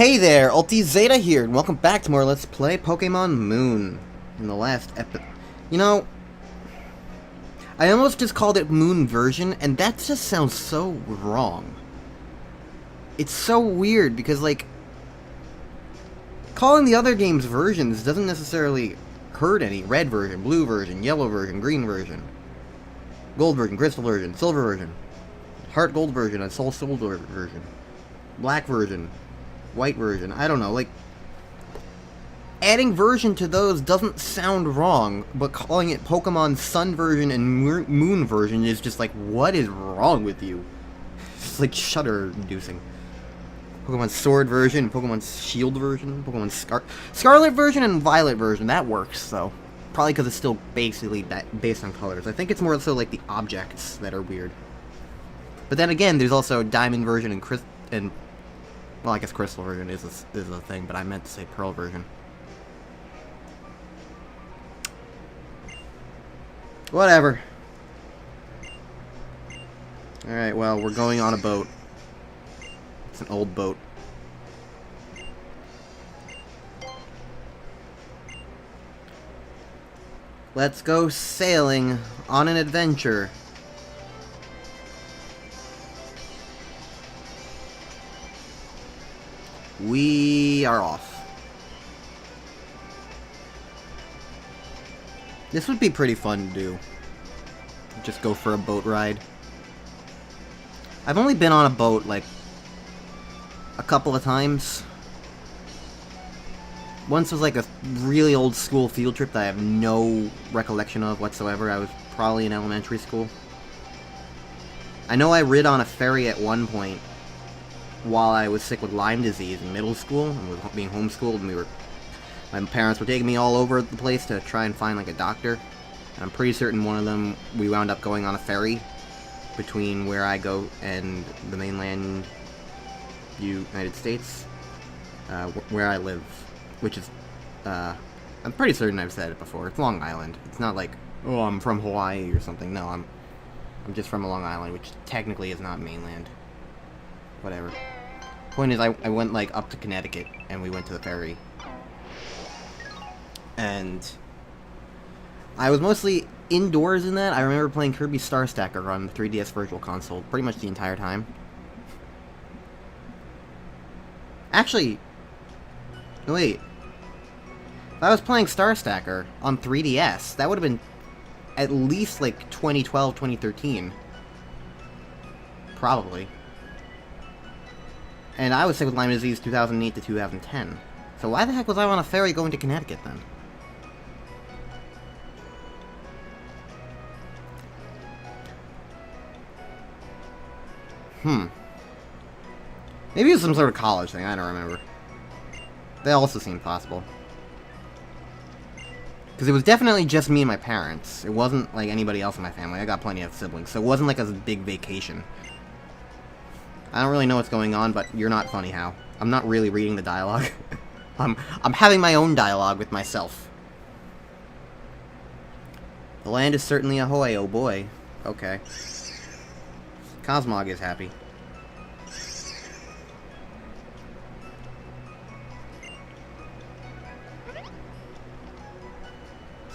Hey there, Ulti Zeta here, and welcome back to more Let's Play Pokemon Moon. In the last you know, I almost just called it Moon version, and that just sounds so wrong. It's so weird, because, like, calling the other games versions doesn't necessarily hurt any. Red version, blue version, yellow version, green version, gold version, crystal version, silver version, heart gold version, and soul silver version, black version, white version. I don't know, like, adding version to those doesn't sound wrong, but calling it Pokemon Sun version and Moon version is just like, what is wrong with you? It's like shudder-inducing. Pokemon Sword version, Pokemon Shield version, Pokemon Scarlet version, and Violet version. That works, though. Probably because it's still basically based on colors. I think it's more so like the objects that are weird. But then again, there's also Diamond version and well, I guess Crystal version is a thing, but I meant to say Pearl version. Whatever. Alright, well, we're going on a boat. It's an old boat. Let's go sailing on an adventure. We are off. This would be pretty fun to do. Just go for a boat ride. I've only been on a boat, like, a couple of times. Once was like a really old school field trip that I have no recollection of whatsoever. I was probably in elementary school. I know I rid on a ferry at one point while I was sick with Lyme disease in middle school and was being homeschooled, and my parents were taking me all over the place to try and find like a doctor. And I'm pretty certain one of them, we wound up going on a ferry between where I go and the mainland United States, where I live, which is, I'm pretty certain I've said it before. It's Long Island. It's not like, oh, I'm from Hawaii or something. No, I'm just from Long Island, which technically is not mainland. Whatever. Point is, I went, like, up to Connecticut, and we went to the ferry. And I was mostly indoors in that. I remember playing Kirby Star Stacker on the 3DS Virtual Console pretty much the entire time. Actually, wait. If I was playing Star Stacker on 3DS, that would have been at least, like, 2012, 2013. Probably. And I was sick with Lyme disease 2008 to 2010. So why the heck was I on a ferry going to Connecticut then? Maybe it was some sort of college thing, I don't remember. That also seemed possible. Because it was definitely just me and my parents. It wasn't like anybody else in my family. I got plenty of siblings, so it wasn't like a big vacation. I don't really know what's going on, but you're not funny, How. I'm not really reading the dialogue. I'm having my own dialogue with myself. The land is certainly ahoy, oh boy. Okay. Cosmog is happy.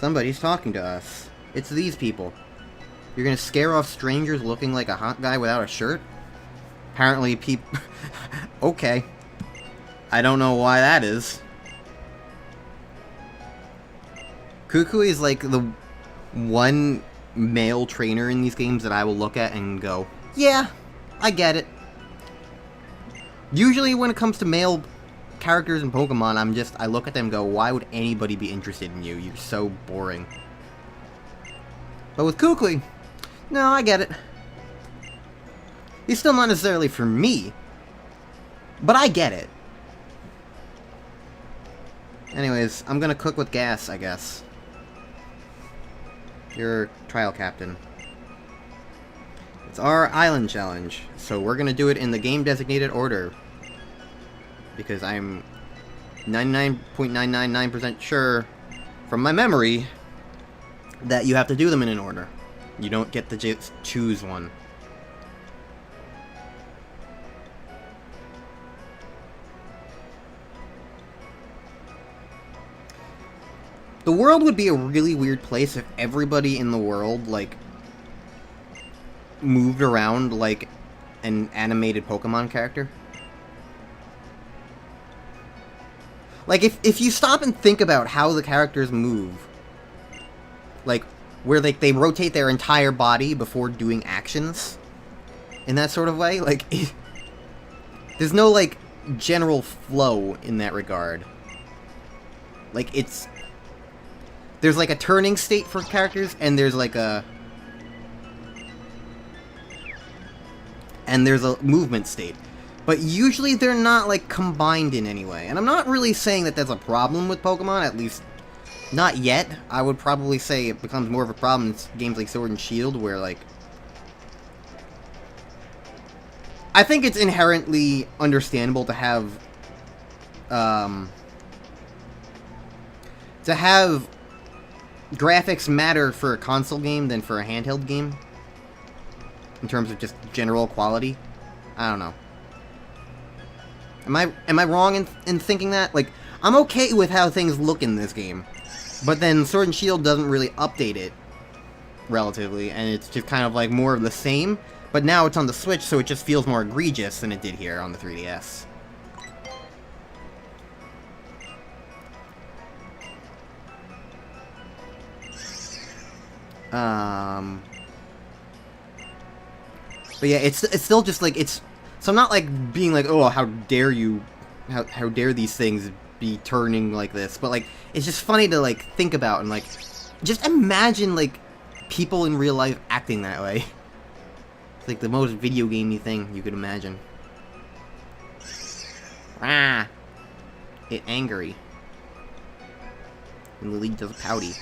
Somebody's talking to us. It's these people. You're gonna scare off strangers looking like a hot guy without a shirt? Apparently okay. I don't know why that is. Kukui is like the one male trainer in these games that I will look at and go, yeah, I get it. Usually when it comes to male characters in Pokemon, I look at them and go, why would anybody be interested in you? You're so boring. But with Kukui, no, I get it. He's still not necessarily for me, but I get it. Anyways, I'm gonna cook with gas, I guess. You're trial captain. It's our island challenge, so we're gonna do it in the game designated order. Because I'm 99.999% sure from my memory that you have to do them in an order. You don't get to just choose one. The world would be a really weird place if everybody in the world, like, moved around like an animated Pokemon character. Like, if you stop and think about how the characters move, like, where they rotate their entire body before doing actions, in that sort of way, like, there's no, like, general flow in that regard. Like, there's, like, a turning state for characters, and there's, like, there's a movement state. But usually they're not, like, combined in any way. And I'm not really saying that that's a problem with Pokemon, at least not yet. I would probably say it becomes more of a problem in games like Sword and Shield, where, like, I think it's inherently understandable to have graphics matter for a console game than for a handheld game, in terms of just general quality. I don't know. Am I wrong in thinking that? Like, I'm okay with how things look in this game, but then Sword and Shield doesn't really update it, relatively, and it's just kind of like more of the same, but now it's on the Switch, so it just feels more egregious than it did here on the 3DS. But yeah, it's still just like, so I'm not like being like, oh, how dare you, how dare these things be turning like this, but like, it's just funny to like think about and like, just imagine like people in real life acting that way. It's like the most video gamey thing you could imagine. Ah, it angry. And Lily does pouty.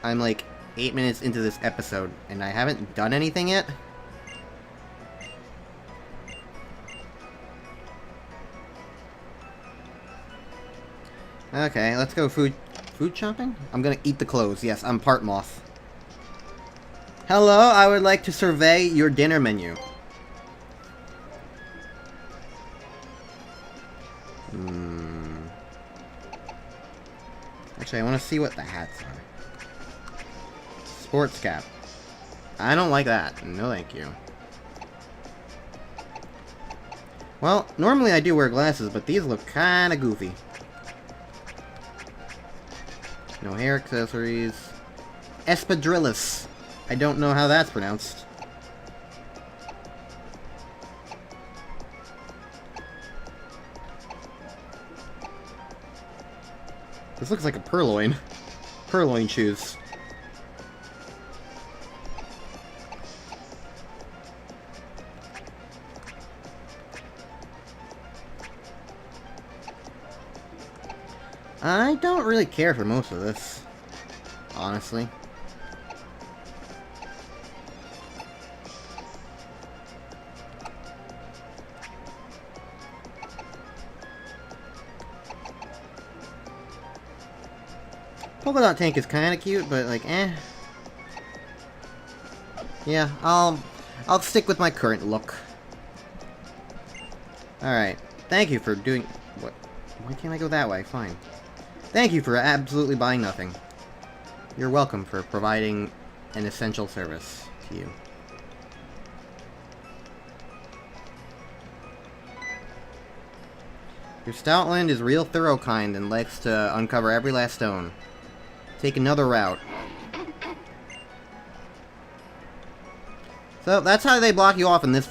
I'm like 8 minutes into this episode, and I haven't done anything yet? Okay, let's go food shopping? I'm gonna eat the clothes. Yes, I'm part moth. Hello, I would like to survey your dinner menu. Actually, I want to see what the hats are. Sports cap. I don't like that. No, thank you. Well, normally I do wear glasses, but these look kinda goofy. No hair accessories. Espadrilles. I don't know how that's pronounced. This looks like a purloin. Purloin shoes. I don't really care for most of this, honestly. Polka dot tank is kind of cute, but like, eh. Yeah, I'll stick with my current look. All right, thank you for doing. What? Why can't I go that way? Fine. Thank you for absolutely buying nothing. You're welcome for providing an essential service to you. Your Stoutland is real thorough kind and likes to uncover every last stone. Take another route. So that's how they block you off in this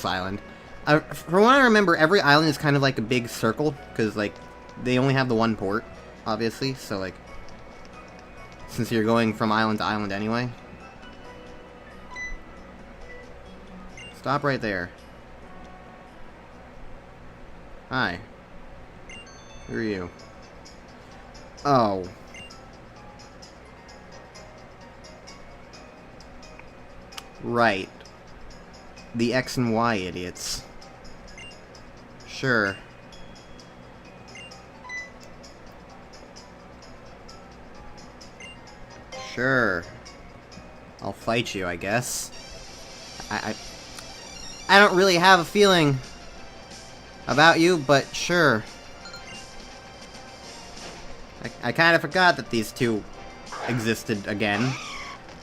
island. From what I remember, every island is kind of like a big circle, because like they only have the one port, obviously. So like, since you're going from island to island anyway. Stop right there. Hi. Who are you? Oh. Right. The X and Y idiots. Sure. Sure. I'll fight you, I guess. I don't really have a feeling about you, but sure. I kind of forgot that these two existed again.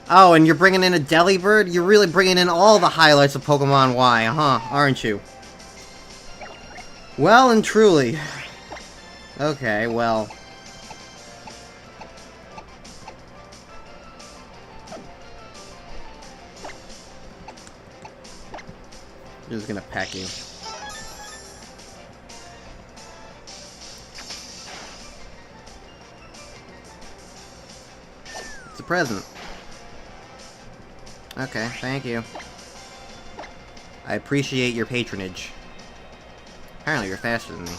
Oh, and you're bringing in a Delibird? You're really bringing in all the highlights of Pokemon Y, huh? Aren't you? Well and truly. Okay, well. I'm just gonna peck you. It's a present. Okay, thank you. I appreciate your patronage. Apparently you're faster than me.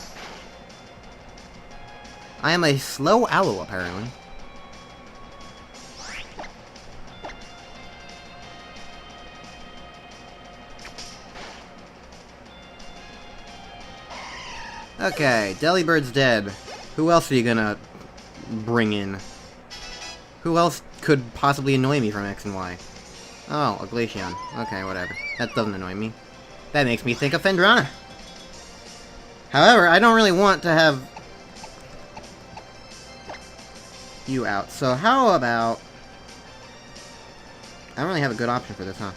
I am a slow owl, apparently. Okay, Delibird's dead. Who else are you gonna bring in? Who else could possibly annoy me from X and Y? Oh, a Glaceon. Okay, whatever. That doesn't annoy me. That makes me think of Phendrana. However, I don't really want to have you out. So how about... I don't really have a good option for this, huh?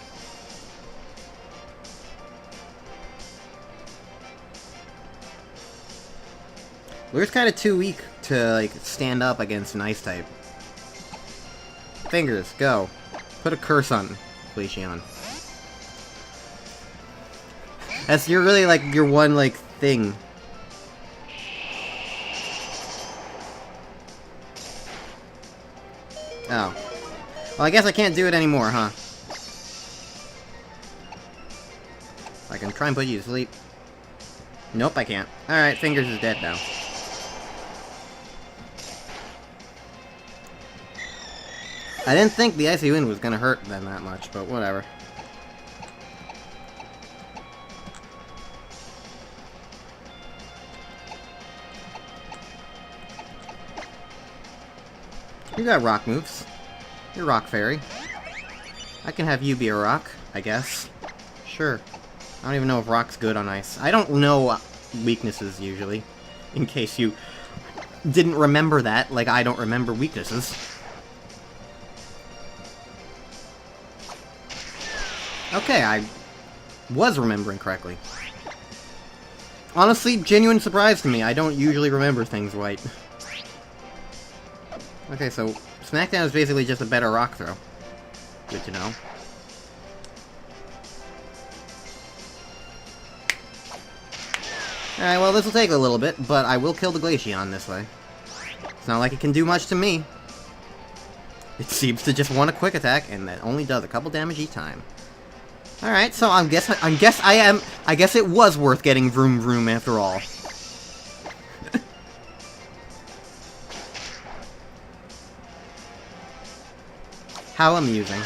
Lure's kind of too weak to, like, stand up against an Ice-type. Fingers, go. Put a curse on Glaceon. That's your really, like, your one, like, thing. Oh. Well, I guess I can't do it anymore, huh? I can try and put you to sleep. Nope, I can't. Alright, Fingers is dead now. I didn't think the Icy Wind was gonna hurt them that much, but whatever. You got rock moves. You're Rock Fairy. I can have you be a rock, I guess. Sure. I don't even know if rock's good on ice. I don't know weaknesses, usually. In case you didn't remember that, like I don't remember weaknesses. Okay, I was remembering correctly. Honestly, genuine surprise to me. I don't usually remember things right. Okay, so Smackdown is basically just a better rock throw. Good to know. Alright, well, this will take a little bit, but I will kill the Glaceon this way. It's not like it can do much to me. It seems to just want a quick attack, and that only does a couple damage each time. Alright, so I guess it was worth getting Vroom Vroom after all. How amusing.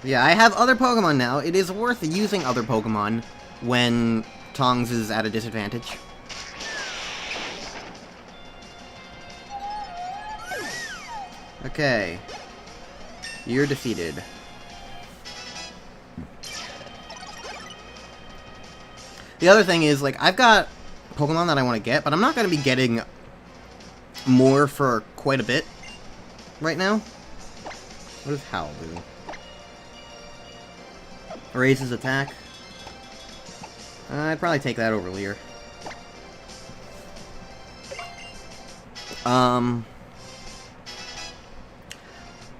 Yeah, I have other Pokemon now. It is worth using other Pokemon when Tongs is at a disadvantage. Okay. You're defeated. The other thing is, like, I've got Pokemon that I want to get, but I'm not going to be getting more for quite a bit right now. What does Howl do? Raises attack. I'd probably take that over Leer.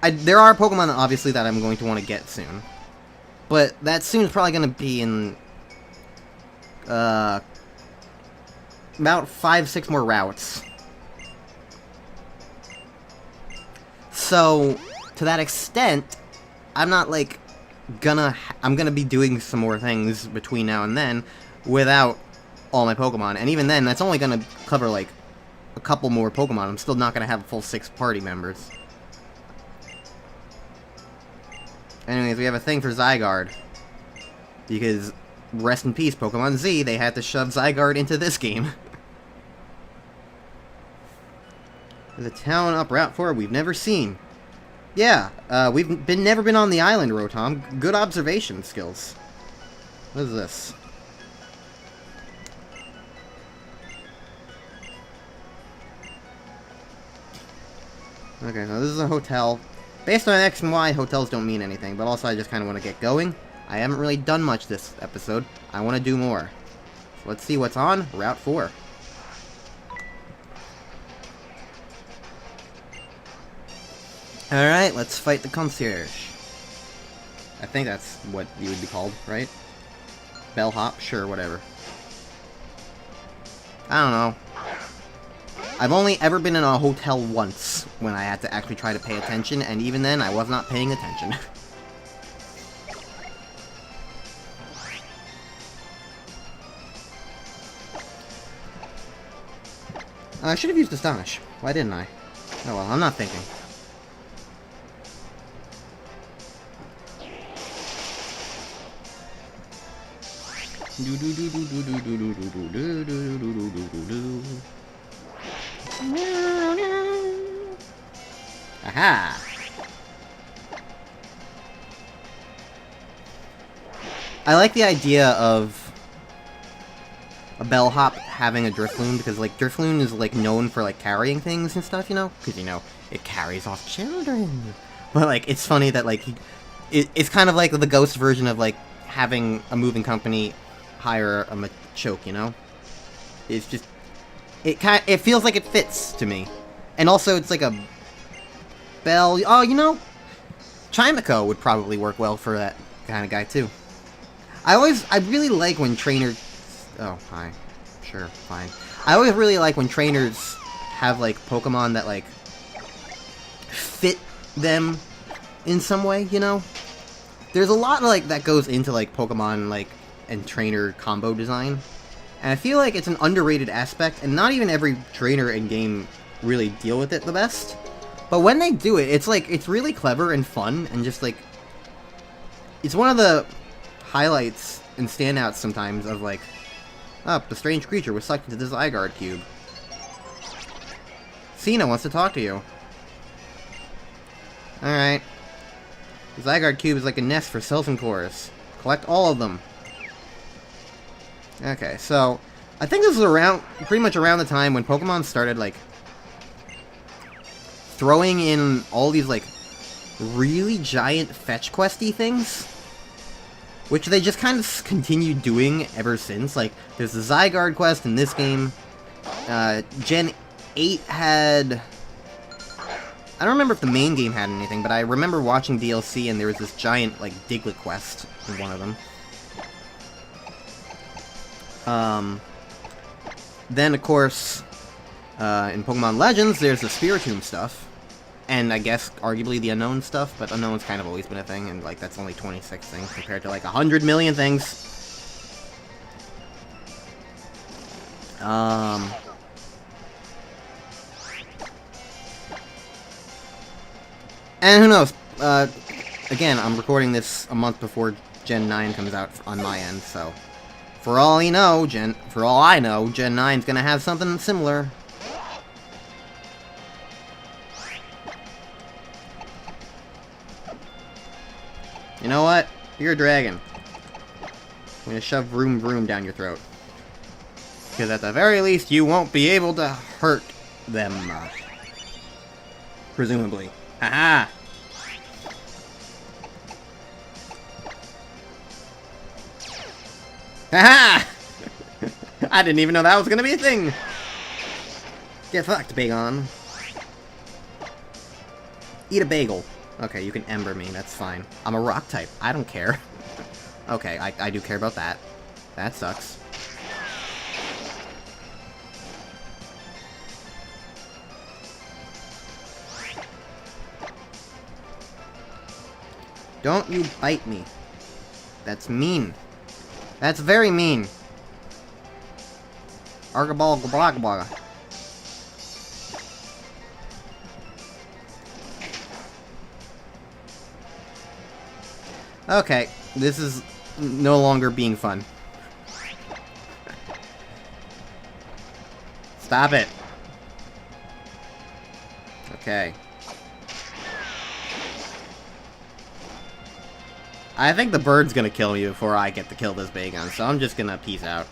There are Pokemon, obviously, that I'm going to want to get soon. But that soon is probably going to be in... about 5-6 more routes. So, to that extent, I'm not, like, I'm gonna be doing some more things between now and then without all my Pokemon. And even then, that's only gonna cover, like, a couple more Pokemon. I'm still not gonna have a full 6 party members. Anyways, we have a thing for Zygarde. Because, rest in peace, Pokemon Z, they had to shove Zygarde into this game. There's a town up Route 4 we've never seen. Yeah, we've never been on the island, Rotom. Good observation skills. What is this? Okay, so this is a hotel. Based on X and Y, hotels don't mean anything, but also I just kind of want to get going. I haven't really done much this episode. I want to do more. So let's see what's on Route 4. Alright, let's fight the concierge. I think that's what you would be called, right? Bellhop? Sure, whatever. I don't know. I've only ever been in a hotel once when I had to actually try to pay attention, and even then, I was not paying attention. I should have used Astonish. Why didn't I? Oh well, I'm not thinking. Aha! I like the idea of a bellhop having a Drifloon, because, like, Drifloon is, like, known for, like, carrying things and stuff, you know? Because, you know, it carries off children. But, like, it's funny that, like, it's kind of like the ghost version of, like, having a moving company hire a Machoke, you know? It's just... It feels like it fits to me. And also, it's like a... Bell... Oh, you know? Chimico would probably work well for that kind of guy, too. I really like when trainers... Oh, hi. Sure, fine. I always really like when trainers have, like, Pokemon that, like, fit them in some way, you know? There's a lot, like, that goes into, like, Pokemon, like, and trainer combo design. And I feel like it's an underrated aspect, and not even every trainer in game really deal with it the best. But when they do it, it's, like, it's really clever and fun, and just, like... It's one of the highlights and standouts sometimes of, like... Oh, the strange creature was sucked into this Zygarde cube. Cena wants to talk to you. Alright. The Zygarde cube is like a nest for Selfencores. Collect all of them. Okay, so... I think this was around... pretty much around the time when Pokemon started, like... throwing in all these, like... really giant fetch questy things. Which they just kind of continued doing ever since. Like, there's the Zygarde quest in this game. Gen 8 had... I don't remember if the main game had anything, but I remember watching DLC and there was this giant, like, Diglett quest in one of them. Then, of course, in Pokemon Legends, there's the Spiritomb stuff. And I guess, arguably, the Unknown stuff, but Unknown's kind of always been a thing, and, like, that's only 26 things compared to, like, 100 million things. And who knows? Again, I'm recording this a month before Gen 9 comes out on my end, so... For all I know, Gen 9's gonna have something similar. You know what? You're a dragon. I'm gonna shove Vroom Vroom down your throat. Because at the very least, you won't be able to hurt them. Presumably. Haha! Haha! I didn't even know that was gonna be a thing! Get fucked, Bagon. Eat a bagel. Okay, you can Ember me, that's fine. I'm a rock type, I don't care. Okay, I do care about that. That sucks. Don't you bite me. That's mean. That's very mean. Argaball Glogba. Okay, this is no longer being fun. Stop it. Okay. I think the bird's gonna kill me before I get to kill this Bagon, so I'm just gonna peace out.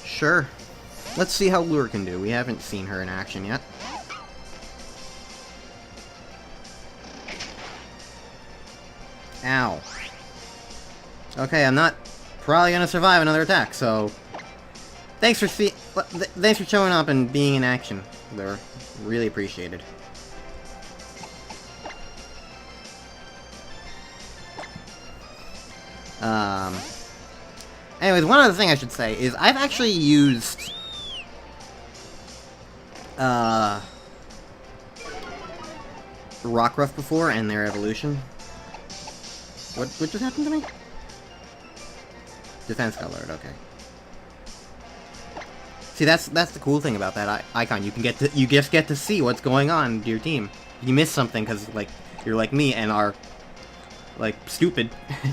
Sure. Let's see how Lure can do. We haven't seen her in action yet. Ow. Okay, I'm not probably gonna survive another attack, so... Thanks for showing up and being in action. They're really appreciated. Anyways, one other thing I should say is I've actually used... Rockruff before and their evolution. What just happened to me? Defense got lowered, okay. See, that's the cool thing about that icon. You just get to see what's going on to your team. You miss something because like you're like me and are like stupid,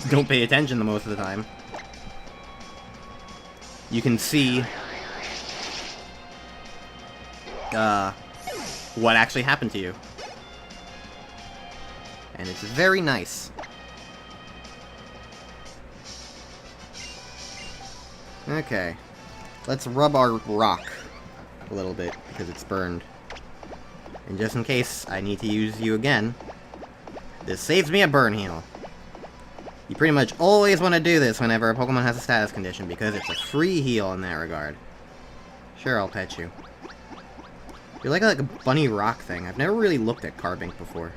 don't pay attention the most of the time. You can see what actually happened to you. And it's very nice. Okay. Let's rub our rock a little bit, because it's burned. And just in case I need to use you again, this saves me a burn heal. You pretty much always want to do this whenever a Pokemon has a status condition, because it's a free heal in that regard. Sure, I'll pet you. You're like a bunny rock thing. I've never really looked at Carbink before.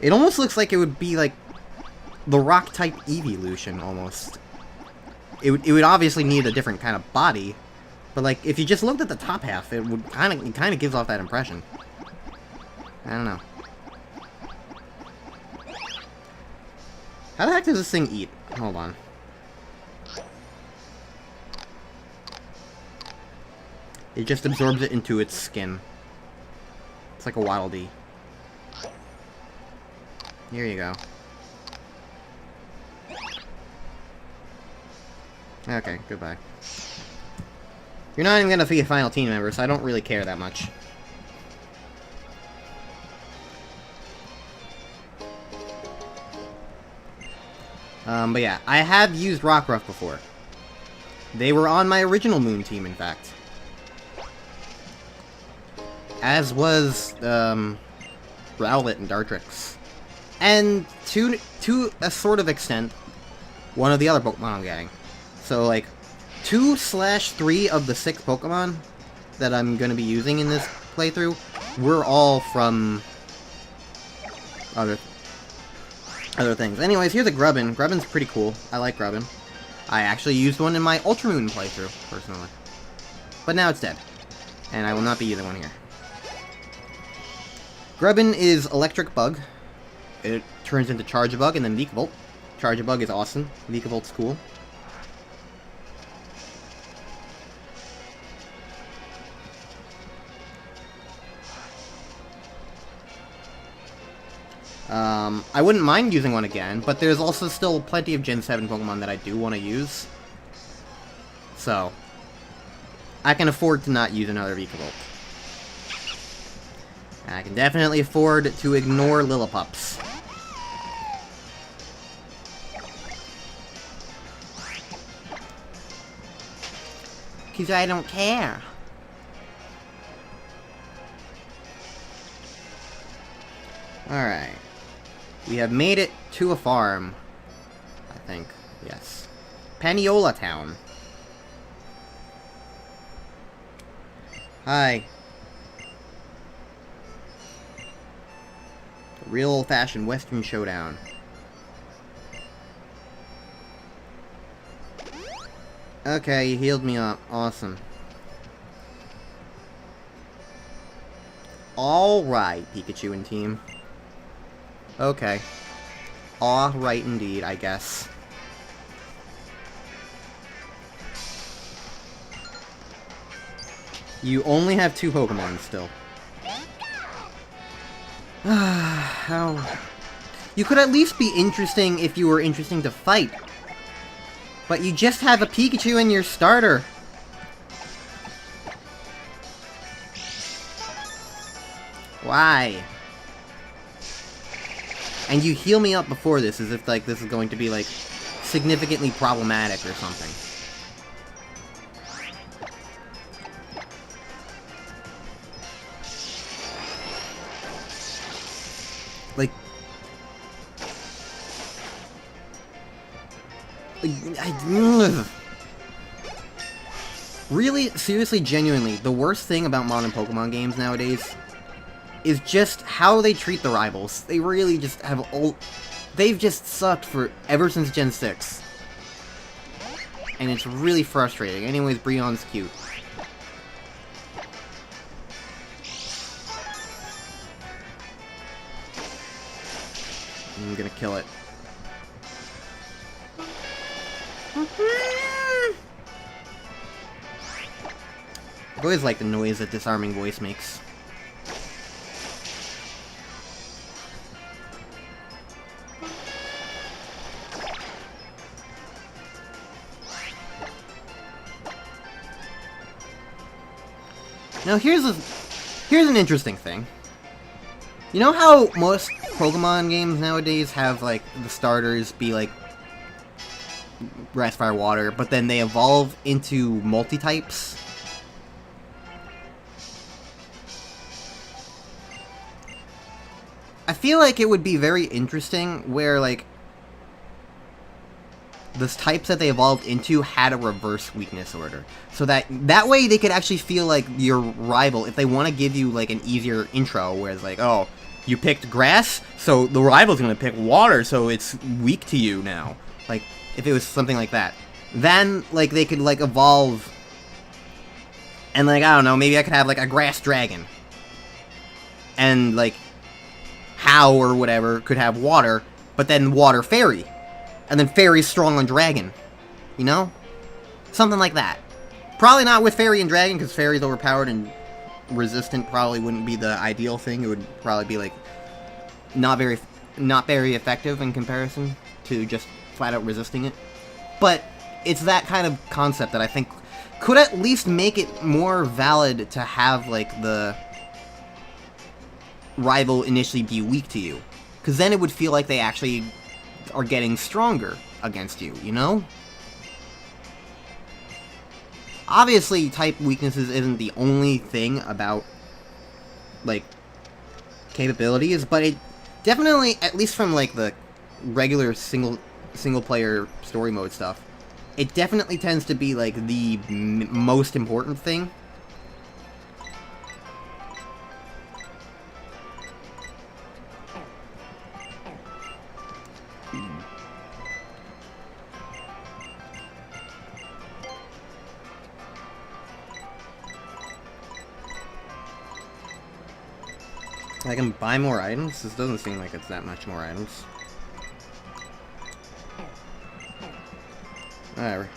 It almost looks like it would be like the rock-type evolution, almost. It would obviously need a different kind of body, but like if you just looked at the top half, it kind of gives off that impression. I don't know. How the heck does this thing eat? Hold on. It just absorbs it into its skin. It's like a Waddle Dee. Here you go. Okay, goodbye. You're not even gonna be a final team member, so I don't really care that much. But yeah, I have used Rockruff before. They were on my original Moon team, in fact. As was, Rowlet and Dartrix. And to a sort of extent, one of the other Pokemon I'm getting. So, like, 2/3 of the 6 Pokemon that I'm going to be using in this playthrough were all from other things. Anyways, here's a Grubbin. Grubbin's pretty cool. I like Grubbin. I actually used one in my Ultramoon playthrough, personally. But now it's dead. And I will not be using one here. Grubbin is Electric Bug. It turns into Charge-a-Bug and then Vikavolt. Charge-a-Bug is awesome. Vikavolt's cool. I wouldn't mind using one again, but there's also still plenty of Gen 7 Pokemon that I do want to use. So, I can afford to not use another Vikavolt. And I can definitely afford to ignore Lillipups. Because I don't care. Alright. We have made it to a farm. I think. Yes. Paniola Town. Hi. A real old-fashioned Western showdown. Okay, you healed me up. Awesome. Alright, Pikachu and team. Okay. Alright indeed, I guess. You only have 2 Pokemon still. How... You could at least be interesting if you were interesting to fight. But you just have a Pikachu in your starter. Why? And you heal me up before this as if, like, this is going to be, like, significantly problematic or something. Like... Really, seriously, genuinely, the worst thing about modern Pokemon games nowadays is just how they treat the rivals. They really just have they've just sucked ever since Gen 6. And it's really frustrating. Anyways, Breon's cute. I'm gonna kill it. I always like the noise that disarming voice makes. Now here's an interesting thing. You know how most Pokemon games nowadays have, like, the starters be like Grass, Fire, Water, but then they evolve into multi-types? I feel like it would be very interesting where, like, the types that they evolved into had a reverse weakness order. So that way they could actually feel like your rival, if they want to give you, like, an easier intro, where it's like, oh, you picked grass, so the rival's gonna pick water, so it's weak to you now. Like, if it was something like that. Then, like, they could, like, evolve, and, like, I don't know, maybe I could have, like, a grass dragon. And, like, How or whatever could have water, but then water fairy. And then fairy's strong on dragon. You know? Something like that. Probably not with fairy and dragon, because fairy's overpowered and resistant probably wouldn't be the ideal thing. It would probably be, like, not very effective in comparison to just flat out resisting it. But it's that kind of concept that I think could at least make it more valid to have, like, the rival initially be weak to you. Because then it would feel like they actually are getting stronger against you, you know? Obviously, type weaknesses isn't the only thing about, like, capabilities, but it definitely, at least from, like, the regular single-player story mode stuff, it definitely tends to be, like, the most important thing. I can buy more items? This doesn't seem like it's that much more items. Whatever.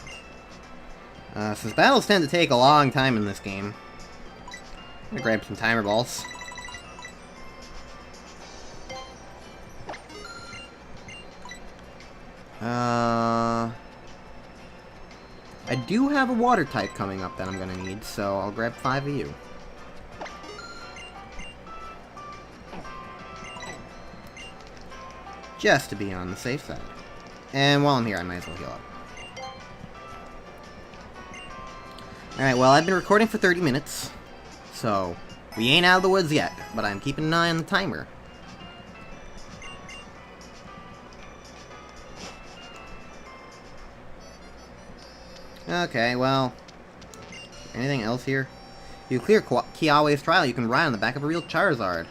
Since battles tend to take a long time in this game, I'm gonna grab some timer balls. I do have a water type coming up that I'm gonna need, so I'll grab 5 of you. Just to be on the safe side. And while I'm here, I might as well heal up. Alright, well, I've been recording for 30 minutes, so we ain't out of the woods yet, but I'm keeping an eye on the timer. Okay, well, anything else here? You clear Kiawe's trial, you can ride on the back of a real Charizard.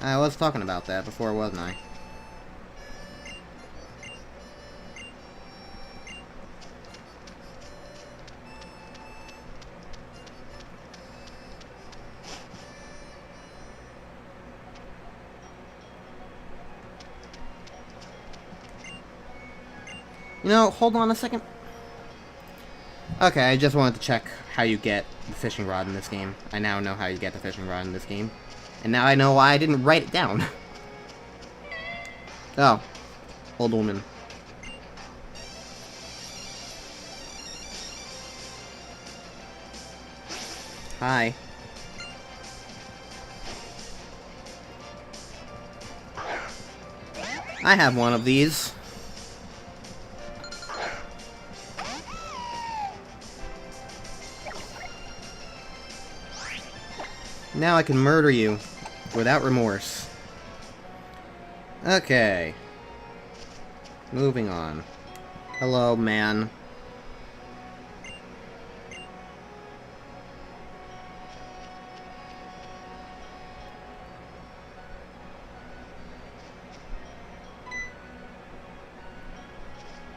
I was talking about that before, wasn't I? You know, hold on a second. Okay, I just wanted to check how you get the fishing rod in this game. I now know how you get the fishing rod in this game. And now I know why I didn't write it down. Oh. Old woman. Hi. I have one of these. Now I can murder you without remorse. Okay. Moving on. Hello, man.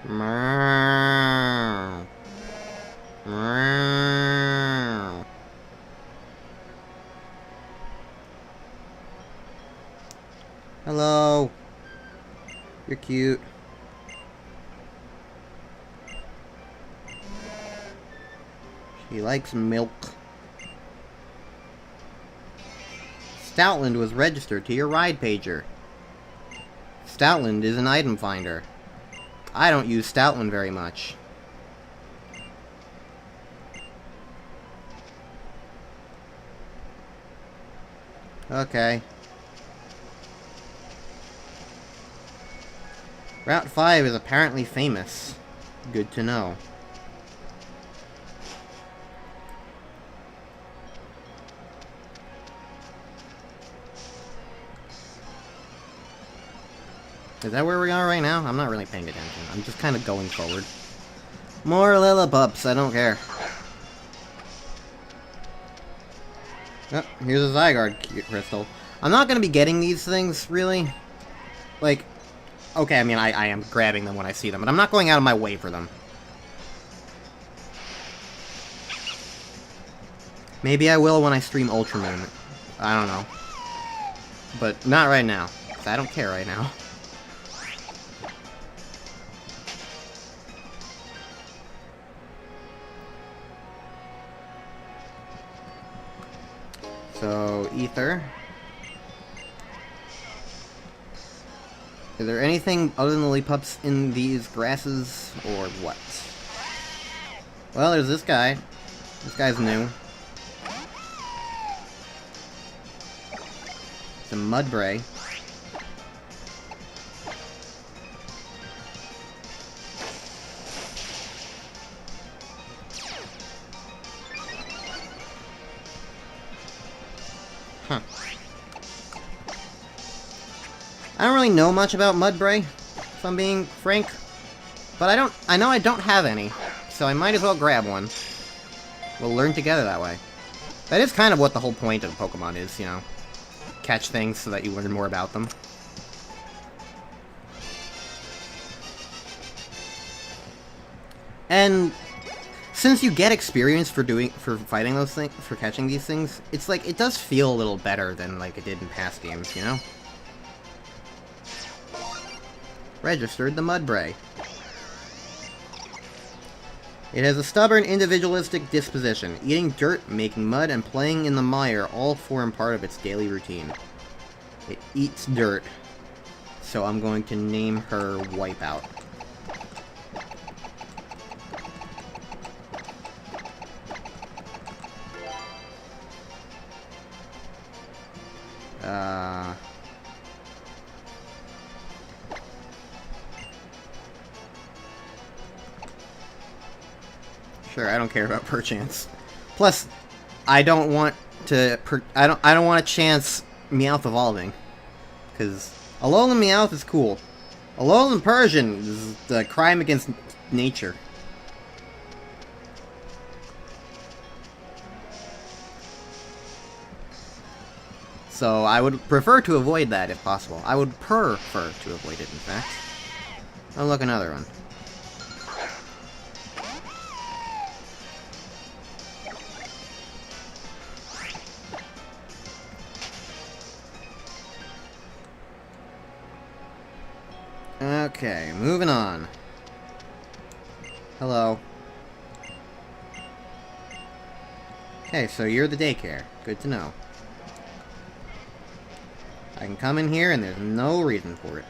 Meow. Meow. Hello. You're cute. She likes milk. Stoutland was registered to your ride pager. Stoutland is an item finder. I don't use Stoutland very much. Okay. Route 5 is apparently famous. Good to know. Is that where we are right now? I'm not really paying attention. I'm just kind of going forward. More Lillipups, I don't care. Oh, here's a Zygarde crystal. I'm not going to be getting these things, really. Like, okay, I mean, I am grabbing them when I see them, but I'm not going out of my way for them. Maybe I will when I stream Ultramoon. I don't know. But not right now, 'cause I don't care right now. So, Ether. Is there anything other than Lillipups in these grasses, or what? Well, there's this guy. This guy's new. It's a Mudbray. Huh. I don't really know much about Mudbray, if I'm being frank. But I know I don't have any, so I might as well grab one. We'll learn together that way. That is kind of what the whole point of Pokemon is, you know. Catch things so that you learn more about them. And since you get experience for fighting those things, for catching these things, it's like, it does feel a little better than like it did in past games, you know? Registered the Mudbray. It has a stubborn, individualistic disposition. Eating dirt, making mud, and playing in the mire all form part of its daily routine. It eats dirt, so I'm going to name her Wipeout. Sure, I don't care about Perchance. Plus, I don't want to. I don't want to chance Meowth evolving, because Alolan Meowth is cool. Alolan Persian is the crime against nature. So I would prefer to avoid that if possible. I would prefer to avoid it, in fact. Oh, look, another one. Okay, moving on. Hello. Okay, so you're the daycare. Good to know. I can come in here and there's no reason for it.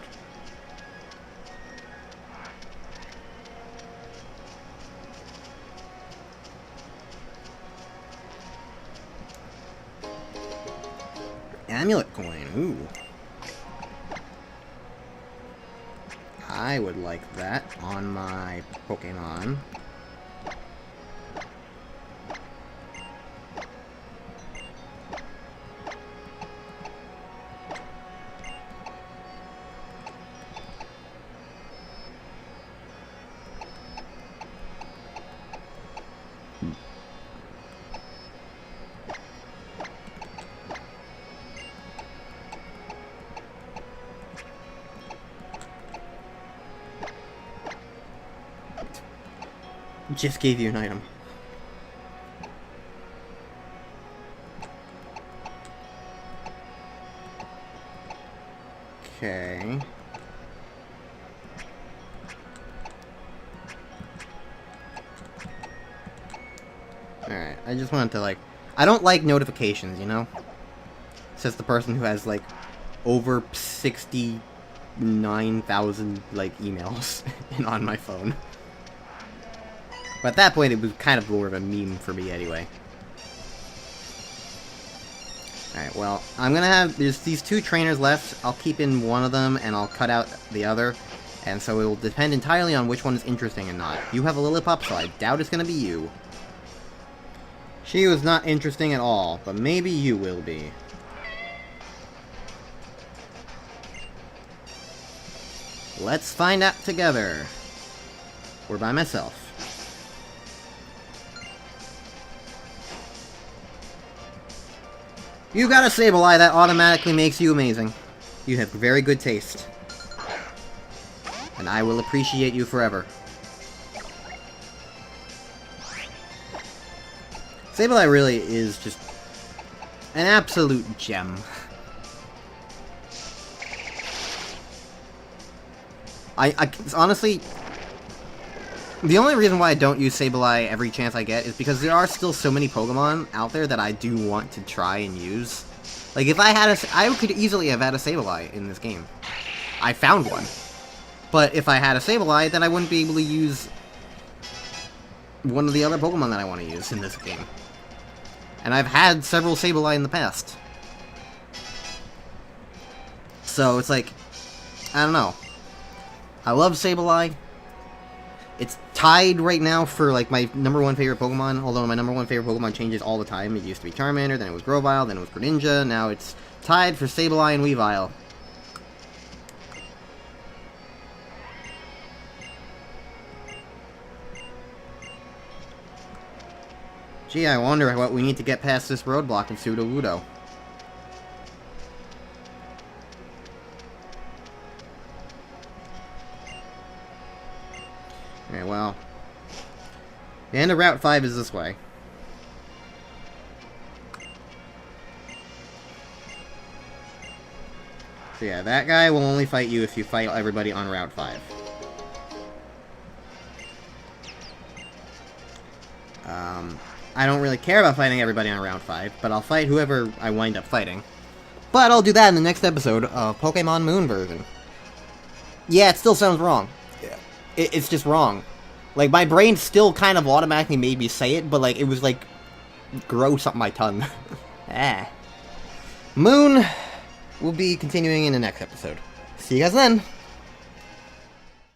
Amulet coin, ooh. I would like that on my Pokémon. Just gave you an item. Okay. Alright, I just wanted to, like... I don't like notifications, you know? Says the person who has, like, over 69,000, like, emails on my phone. But at that point, it was kind of more of a meme for me anyway. Alright, well, I'm gonna have... There's these two trainers left. I'll keep in one of them, and I'll cut out the other. And so it will depend entirely on which one is interesting and not. You have a Lillipup, so I doubt it's gonna be you. She was not interesting at all, but maybe you will be. Let's find out together. Or by myself. You got a Sableye, that automatically makes you amazing. You have very good taste. And I will appreciate you forever. Sableye really is just an absolute gem. I honestly... The only reason why I don't use Sableye every chance I get is because there are still so many Pokemon out there that I do want to try and use. Like, if I had I could easily have had a Sableye in this game. I found one. But if I had a Sableye, then I wouldn't be able to use one of the other Pokemon that I want to use in this game. And I've had several Sableye in the past. So, it's like, I don't know. I love Sableye. It's tied right now for, like, my #1 favorite Pokemon, although my #1 favorite Pokemon changes all the time. It used to be Charmander, then it was Grovyle, then it was Greninja, now it's tied for Sableye and Weavile. Gee, I wonder what we need to get past this roadblock in Sudowoodo. Okay, well, the end of Route 5 is this way. So yeah, that guy will only fight you if you fight everybody on Route 5. I don't really care about fighting everybody on Route 5, but I'll fight whoever I wind up fighting. But I'll do that in the next episode of Pokemon Moon version. Yeah, it still sounds wrong. It's just wrong. Like, my brain still kind of automatically made me say it, but, like, it was, like, gross on my tongue. Ah. Moon will be continuing in the next episode. See you guys then!